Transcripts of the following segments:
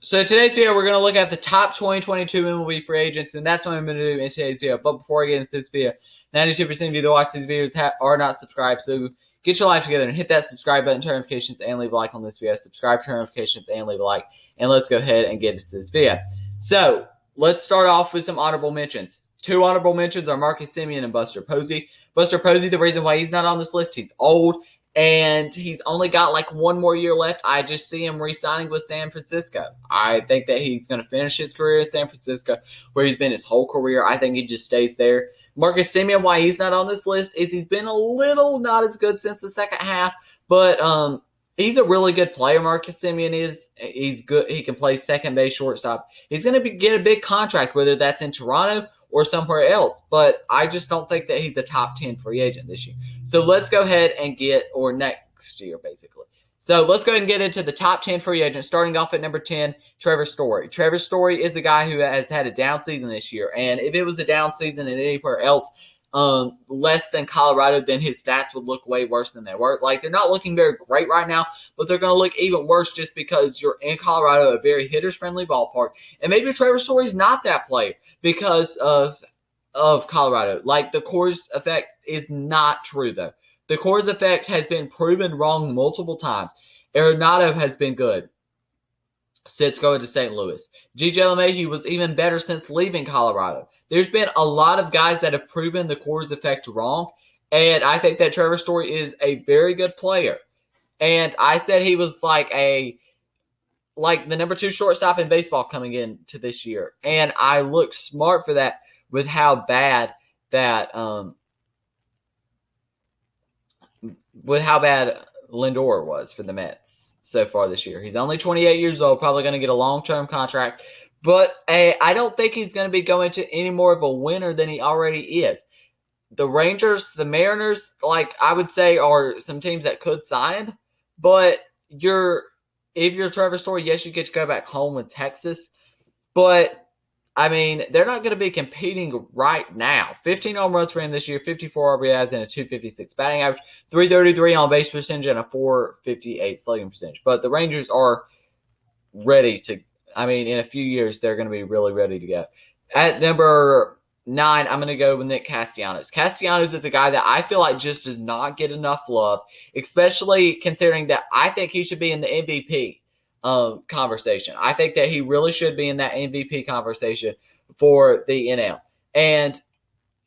So in today's video, we're going to look at the top 2022 MLB free agents, and that's what I'm going to do in today's video. But before I get into this video, 92% of you that watch these videos are not subscribed, so get your life together and hit that subscribe button, turn notifications, and leave a like on this video. Subscribe, turn notifications, and leave a like. And let's go ahead and get into this video. So let's start off with some honorable mentions. Two honorable mentions are Marcus Simeone and Buster Posey. Buster Posey, the reason why he's not on this list, he's old. And he's only got like one more year left. I just see him re-signing with San Francisco. I think that he's going to finish his career at San Francisco, where he's been his whole career. I think he just stays there. Marcus Simeone, why he's not on this list is he's been a little not as good since the second half, but he's a really good player. Marcus Simeone is. He's good. He can play second base, shortstop. He's going to get a big contract, whether that's in Toronto or somewhere else. But I just don't think that he's a top 10 free agent this year. So let's go ahead and or next year, basically. So let's go ahead and get into the top 10 free agents. Starting off at number 10, Trevor Story. Trevor Story is the guy who has had a down season this year. And if it was a down season in anywhere else, less than Colorado, then his stats would look way worse than they were. Like, they're not looking very great right now, but they're going to look even worse just because you're in Colorado, a very hitters-friendly ballpark. And maybe Trevor Story's not that player because of Colorado. Like, the Coors effect is not true, though. The Coors effect has been proven wrong multiple times. Arenado has been good since going to St. Louis. G.J. LeMahieu was even better since leaving Colorado. There's been a lot of guys that have proven the Coors effect wrong, and I think that Trevor Story is a very good player. And I said he was like the number 2 shortstop in baseball coming into this year. And I look smart for that with how bad Lindor was for the Mets so far this year. He's only 28 years old, probably going to get a long-term contract. But I don't think he's going to be going to any more of a winner than he already is. The Rangers, the Mariners, like I would say, are some teams that could sign him. But if you're Trevor Story, yes, you get to go back home with Texas. But, I mean, they're not going to be competing right now. 15 home runs for him this year, 54 RBIs, and a 256 batting average, 333 on base percentage, and a 458 slugging percentage. But the Rangers are ready to, in a few years, they're going to be really ready to go. At number 9, I'm going to go with Nick Castellanos. Castellanos is a guy that I feel like just does not get enough love, especially considering that I think he should be in the MVP conversation. I think that he really should be in that MVP conversation for the NL. And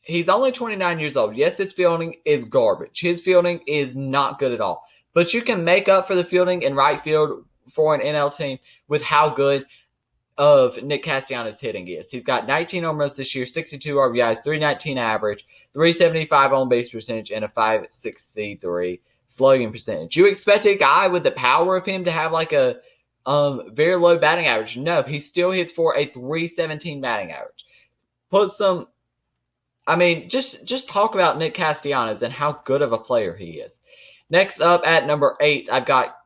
he's only 29 years old. Yes, his fielding is garbage. His fielding is not good at all. But you can make up for the fielding in right field for an NL team with how good of Nick Castellanos' hitting is. He's got 19 home runs this year, 62 RBIs, 319 average, 375 on base percentage, and a 563 slugging percentage. You expect a guy with the power of him to have like a very low batting average? No, he still hits for a 317 batting average. Just talk about Nick Castellanos and how good of a player he is. Next up at number 8, I've got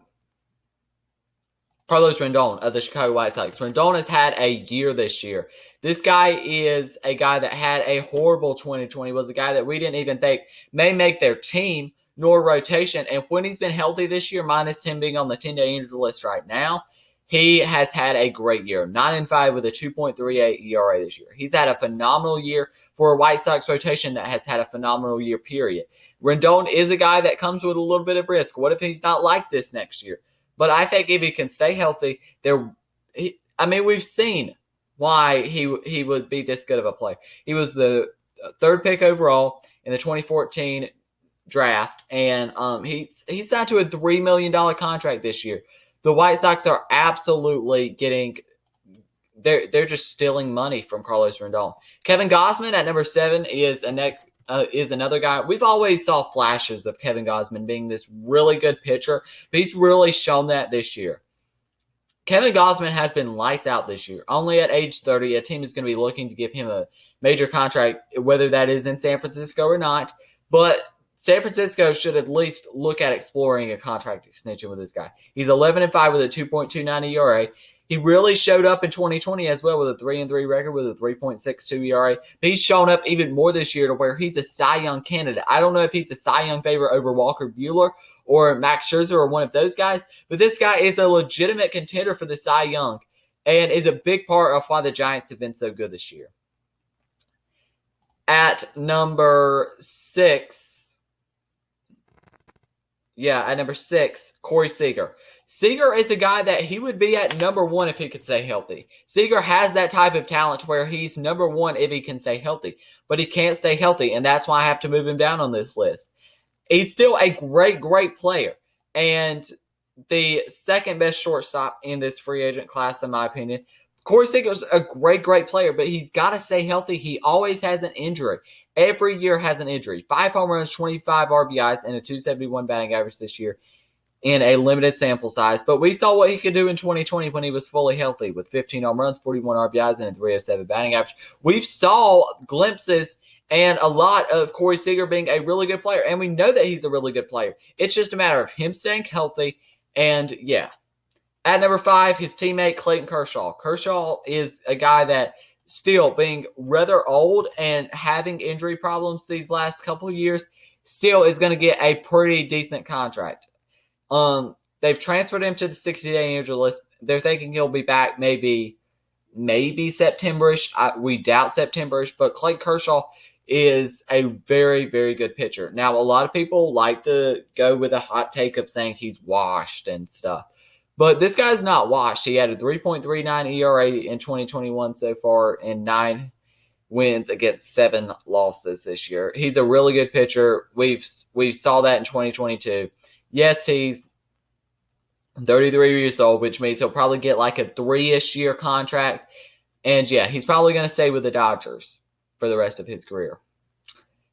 Carlos Rindon of the Chicago White Sox. Rindon has had a year this year. This guy is a guy that had a horrible 2020, was a guy that we didn't even think may make their team nor rotation. And when he's been healthy this year, minus him being on the 10-day injury list right now, he has had a great year. 9-5 with a 2.38 ERA this year. He's had a phenomenal year for a White Sox rotation that has had a phenomenal year, period. Rindon is a guy that comes with a little bit of risk. What if he's not like this next year? But I think if he can stay healthy, we've seen why he would be this good of a player. He was the 3rd pick overall in the 2014 draft, and he signed to a $3 million contract this year. The White Sox are absolutely they're just stealing money from Carlos Rindon. Kevin Gossman at number 7 is another guy. We've always saw flashes of Kevin Gossman being this really good pitcher, but he's really shown that this year. Kevin Gossman has been lights out this year. Only at age 30, a team is going to be looking to give him a major contract, whether that is in San Francisco or not. But San Francisco should at least look at exploring a contract extension with this guy. He's 11-5 with a 2.29 ERA. He really showed up in 2020 as well with a 3-3 record with a 3.62 ERA. But he's shown up even more this year to where he's a Cy Young candidate. I don't know if he's a Cy Young favorite over Walker Buehler or Max Scherzer or one of those guys, but this guy is a legitimate contender for the Cy Young. and is a big part of why the Giants have been so good this year. At number 6, Cory Singer. Seeger is a guy that he would be at number 1 if he could stay healthy. Seeger has that type of talent where he's number 1 if he can stay healthy, but he can't stay healthy, and that's why I have to move him down on this list. He's still a great, great player, and the second best shortstop in this free agent class, in my opinion. Cory Singer's a great, great player, but he's got to stay healthy. He always has an injury. Every year has an injury. 5 home runs, 25 RBIs, and a 271 batting average this year in a limited sample size. But we saw what he could do in 2020 when he was fully healthy with 15 home runs, 41 RBIs, and a 307 batting average. We saw glimpses and a lot of Cory Singer being a really good player, and we know that he's a really good player. It's just a matter of him staying healthy, and yeah. At number 5, his teammate Clayton Kershaw. Kershaw is a guy that still being rather old and having injury problems these last couple of years, still is going to get a pretty decent contract. They've transferred him to the 60-day injury list. They're thinking he'll be back maybe September-ish. We doubt September-ish, but Clayton Kershaw is a very, very good pitcher. Now, a lot of people like to go with a hot take of saying he's washed and stuff. But this guy's not washed. He had a 3.39 ERA in 2021 so far and 9 wins against 7 losses this year. He's a really good pitcher. We saw that in 2022. Yes, he's 33 years old, which means he'll probably get like a 3-ish year contract. And yeah, he's probably going to stay with the Dodgers for the rest of his career.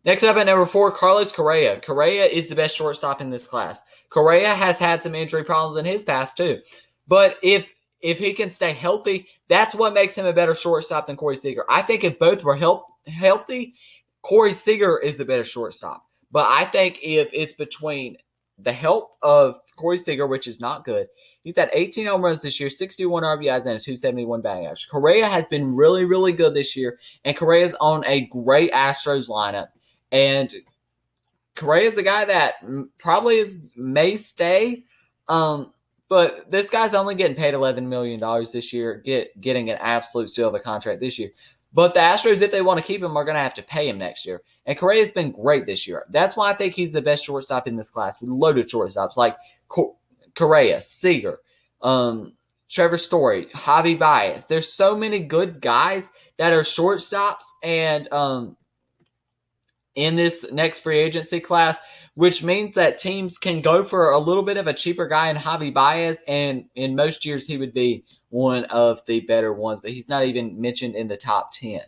Next up at number 4, Carlos Correa. Correa is the best shortstop in this class. Correa has had some injury problems in his past too. But if he can stay healthy, that's what makes him a better shortstop than Cory Singer. I think if both were healthy, Cory Singer is the better shortstop. But I think if it's between the help of Cory Singer, which is not good, he's had 18 home runs this year, 61 RBIs, and a 271 batting average. Correa has been really, really good this year, and Correa's on a great Astros lineup. And Correa's a guy that probably may stay, but this guy's only getting paid $11 million this year, getting an absolute steal of a contract this year. But the Astros, if they want to keep him, are going to have to pay him next year. And Correa's been great this year. That's why I think he's the best shortstop in this class, with loaded shortstops like Correa, Seeger, Trevor Story, Javi Baez. There's so many good guys that are shortstops, and in this next free agency class, which means that teams can go for a little bit of a cheaper guy in Javi Baez, and in most years he would be one of the better ones, but he's not even mentioned in the top 10.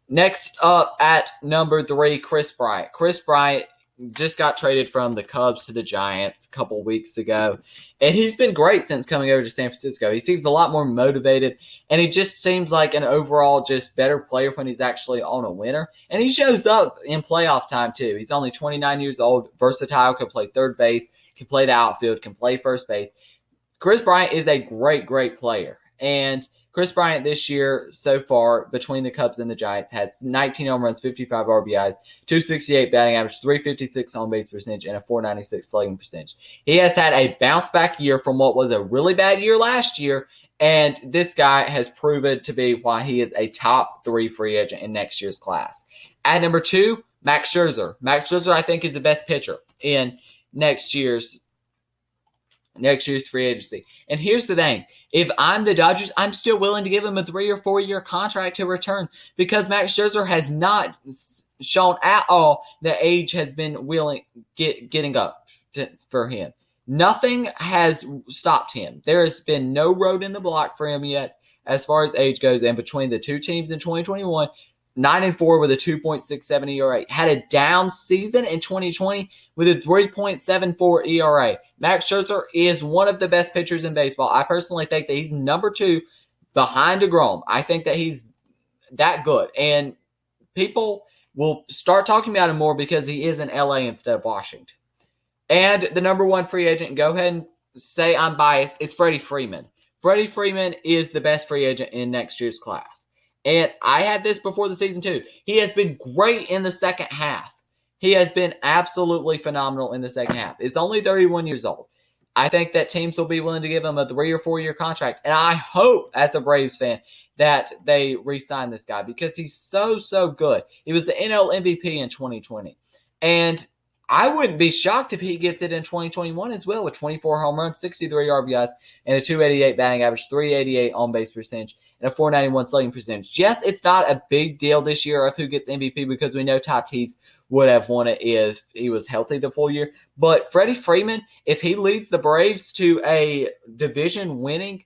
Next up at number 3, Kris Bryant. Kris Bryant just got traded from the Cubs to the Giants a couple weeks ago, and he's been great since coming over to San Francisco. He seems a lot more motivated, and he just seems like an overall just better player when he's actually on a winner, and he shows up in playoff time too. He's only 29 years old, versatile, can play third base, can play the outfield, can play first base. Kris Bryant is a great, great player, and Kris Bryant this year so far between the Cubs and the Giants has 19 home runs, 55 RBIs, 268 batting average, 356 on base percentage, and a 496 slugging percentage. He has had a bounce back year from what was a really bad year last year, and this guy has proven to be why he is a top 3 free agent in next year's class. At number 2, Max Scherzer. Max Scherzer, I think, is the best pitcher in next year's free agency. And here's the thing. If I'm the Dodgers, I'm still willing to give him a 3 or 4 year contract to return, because Max Scherzer has not shown at all that age has been getting up for him. Nothing has stopped him. There has been no road in the block for him yet as far as age goes. And between the two teams in 2021, 9-4 with a 2.67 ERA. Had a down season in 2020 with a 3.74 ERA. Max Scherzer is one of the best pitchers in baseball. I personally think that he's number 2 behind DeGrom. I think that he's that good. And people will start talking about him more because he is in LA instead of Washington. And the number 1 free agent, go ahead and say I'm biased, it's Freddie Freeman. Freddie Freeman is the best free agent in next year's class. And I had this before the season too. He has been great in the second half. He has been absolutely phenomenal in the second half. He's only 31 years old. I think that teams will be willing to give him a 3 or 4 year contract. And I hope, as a Braves fan, that they re-sign this guy because he's so good. He was the NL MVP in 2020. And I wouldn't be shocked if he gets it in 2021 as well with 24 home runs, 63 RBIs, and a 288 batting average, 388 on-base percentage, and a 491 slugging percentage. Yes, it's not a big deal this year of who gets MVP because we know Tatis would have won it if he was healthy the full year. But Freddie Freeman, if he leads the Braves to a division-winning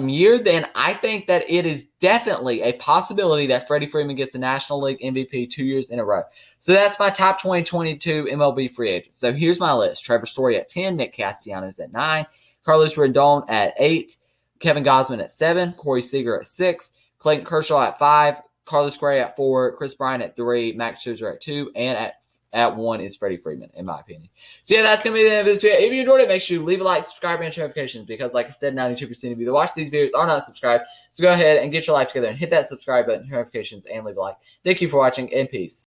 year, then I think that it is definitely a possibility that Freddie Freeman gets a National League MVP 2 years in a row. So that's my top 2022 MLB free agents. So here's my list. Trevor Story at 10, Nick Castellanos at 9, Carlos Rindon at 8, Kevin Gossman at 7, Cory Singer at 6, Clayton Kershaw at 5, Carlos Correa at 4, Chris Bryant at 3, Max Scherzer at 2, and at 1 is Freddie Freeman, in my opinion. So yeah, that's going to be the end of this video. If you enjoyed it, make sure you leave a like, subscribe, and notifications because, like I said, 92% of you that watch these videos are not subscribed. So go ahead and get your life together and hit that subscribe button, notifications, and leave a like. Thank you for watching, and peace.